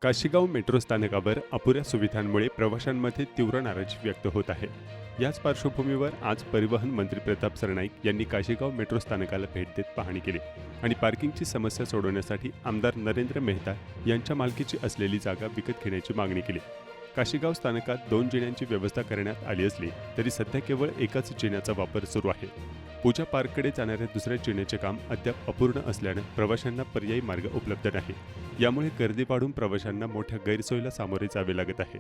Kashigaon metro स्थानकावर अपुऱ्या सुविधांमुळे प्रवाशांमध्ये तीव्र नाराजी व्यक्त होत आहे। याच पार्श्वभूमीवर आज परिवहन मंत्री प्रताप सरनाईक यांनी काशीगाव मेट्रो स्थानकाला भेट देत पाहणी केली आणि पार्किंगची समस्या सोडवण्यासाठी आमदार नरेंद्र मेहता यांच्या मालकीची असलेली जागा विकत घेण्याची मागणी केली। काशीगाव स्थानकात 2 जिन्यांची व्यवस्था करण्यात आली असली तरी सध्या केवळ एकाच जिन्याचा वापर सुरू आहे। पूजा पार्ककडे जाणाऱ्या दुसऱ्या जिन्याचे काम अद्याप अपूर्ण असल्याने प्रवाशांना पर्यायी मार्ग उपलब्ध नाही। यामुळे गर्दी वाढून प्रवाशांना मोठ्या गैरसोयीला सामोरे जावे लागत आहे।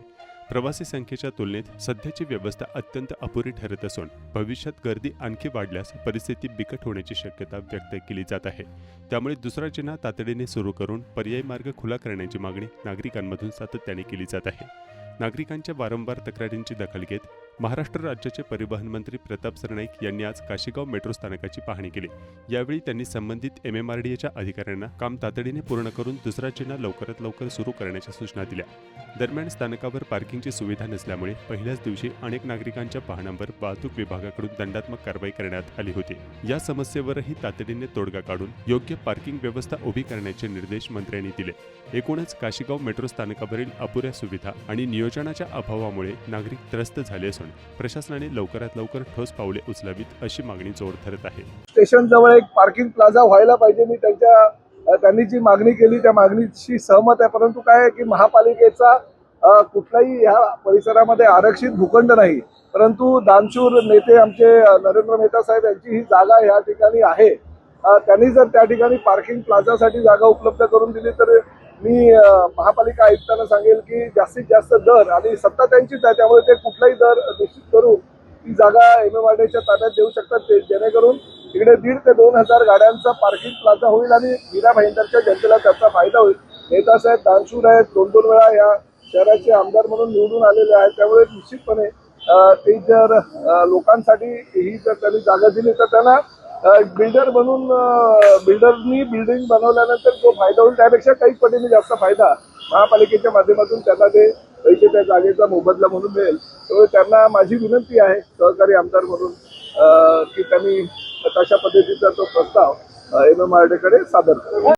प्रवासी संख्येच्या तुलनेत सध्याची व्यवस्था अत्यंत अपुरी ठरत असून भविष्यात गर्दी आणखी वाढल्यास परिस्थिती बिकट होण्याची शक्यता व्यक्त केली जात आहे। त्यामुळे दुसरा जिना तातडीने सुरू करून पर्यायी मार्ग खुला करण्याची मागणी नागरिकांमधून सातत्याने केली जात आहे। नागरिकांच्या वारंवार तक्रारींची दखल घेत महाराष्ट्र राज्याचे परिवहन मंत्री प्रताप सरनाईक यांनी आज काशीगाव मेट्रो स्थानकाची पाहणी केली। यावेळी त्यांनी संबंधित MMRDAच्या अधिकाऱ्यांना काम तातडीने पूर्ण करून दुसरा जिना लवकरात लवकर सुरू करण्याच्या सूचना दिल्या। दरम्यान स्थानकावर पार्किंगची सुविधा नसल्यामुळे पहिल्याच दिवशी अनेक नागरिकांच्या वाहनांवर वाहतूक विभागाकडून दंडात्मक कारवाई करण्यात आली होती। या समस्येवरही तातडीने तोडगा काढून योग्य पार्किंग व्यवस्था उभी करण्याचे निर्देश मंत्र्यांनी दिले। एकूणच काशीगाव मेट्रो स्थानकावरील अपुऱ्या सुविधा आणि नियोजनाच्या अभावामुळे नागरिक त्रस्त झाले असून प्रशासनाने लवकरात लवकर ठोस पावले उचलावीत अशी मागणी जोर धरत आहे। स्टेशन जवळ एक पार्किंग प्लाझा व्हायला पाहिजे। मी त्यांनी जी मागणी केली त्या मागणीशी सहमत आहे, परंतु काय आहे की महापालिकेचा कुठलाही ह्या परिसरामध्ये आरक्षित भूखंड नाही, परंतु दानशूर नेते आमचे नरेंद्र मेहता साहेब यांची ही जागा या ठिकाणी आहे। त्यांनी जर त्या ठिकाणी पार्किंग प्लाझासाठी जागा उपलब्ध करून दिली तर मी महापालिका आयुक्तांना सांगेल की जास्तीत जास्त दर आणि सत्ता त्यांचीच आहे, त्यामुळे ते कुठलाही दर निश्चित करून ती जागा MMRDAच्या ताब्यात देऊ शकतात, जेणेकरून इकडे 1,500 ते 2,000 गाड्यांचा पार्किंग प्लाझा होईल आणि मीरा भाईंदरच्या जनतेला त्याचा फायदा होईल। नेता साहेब दानशूर आहेत, 2-2 वेळा या शहराचे आमदार म्हणून निवडून आलेले आहेत, त्यामुळे निश्चितपणे ते जर लोकांसाठी ही जर त्यांनी जागा दिली तर त्यांना बिल्डर म्हणून बिल्डरनी बिल्डिंग बनवल्यानंतर जो फायदा होईल त्यापेक्षा काही पटीने जास्त फायदा महापालिकेच्या माध्यमातून त्यांना ते पैसे त्या जागेचा मोबदला म्हणून मिळेल। त्यामुळे त्यांना माझी विनंती आहे सहकारी आमदार म्हणून की त्यांनी तशा पद्धतीचा तो प्रस्ताव MMRDAकडे सादर करावा।